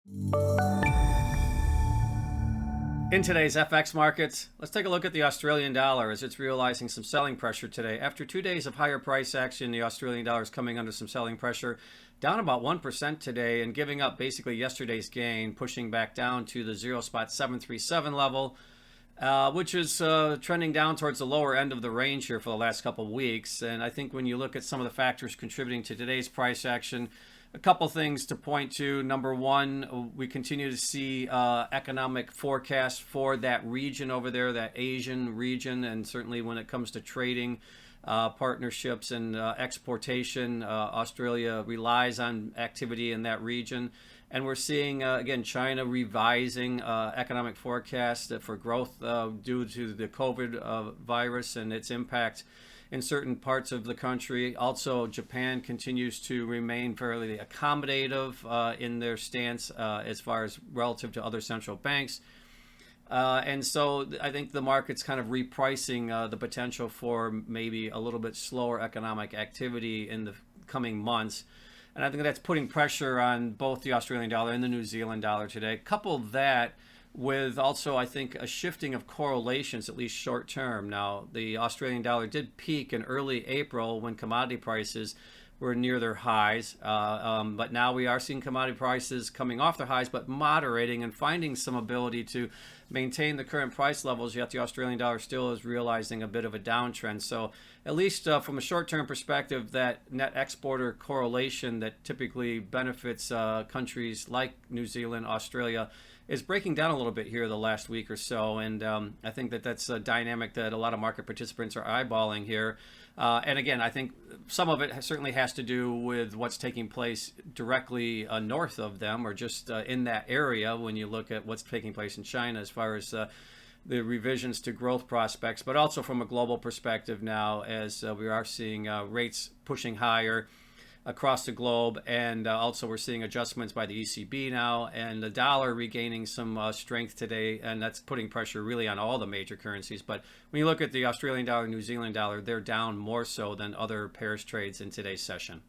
In today's FX markets, let's take a look at the Australian dollar as it's realizing some selling pressure today. After 2 days of higher price action, the Australian dollar is coming under some selling pressure, down about 1% today and giving up basically yesterday's gain, pushing back down to the 0.737 level, which is trending down towards the lower end of the range here for the last couple of weeks. And I think when you look at some of the factors contributing to today's price action, a couple things to point to. Number one, we continue to see economic forecasts for that region over there, that Asian region, and certainly when it comes to trading partnerships and exportation, Australia relies on activity in that region. And we're seeing, again, China revising economic forecasts for growth due to the COVID virus and its impact in certain parts of the country. Also, Japan continues to remain fairly accommodative in their stance as far as relative to other central banks. And so I think the market's kind of repricing the potential for maybe a little bit slower economic activity in the coming months. And I think that's putting pressure on both the Australian dollar and the New Zealand dollar today. Couple that with also, I think, a shifting of correlations, at least short term. Now, the Australian dollar did peak in early April when commodity prices were near their highs. But now we are seeing commodity prices coming off their highs, but moderating and finding some ability to maintain the current price levels, yet the Australian dollar still is realizing a bit of a downtrend. So at least from a short-term perspective, that net exporter correlation that typically benefits countries like New Zealand, Australia, is breaking down a little bit here the last week or so. And I think that that's a dynamic that a lot of market participants are eyeballing here. And again, I think some of it certainly has to do with what's taking place directly north of them, or just in that area when you look at what's taking place in China as far as the revisions to growth prospects, but also from a global perspective now, as we are seeing rates pushing higher across the globe, and also we're seeing adjustments by the ECB now, and the dollar regaining some strength today, and that's putting pressure really on all the major currencies. But when you look at the Australian dollar, New Zealand dollar, they're down more so than other pairs trades in today's session.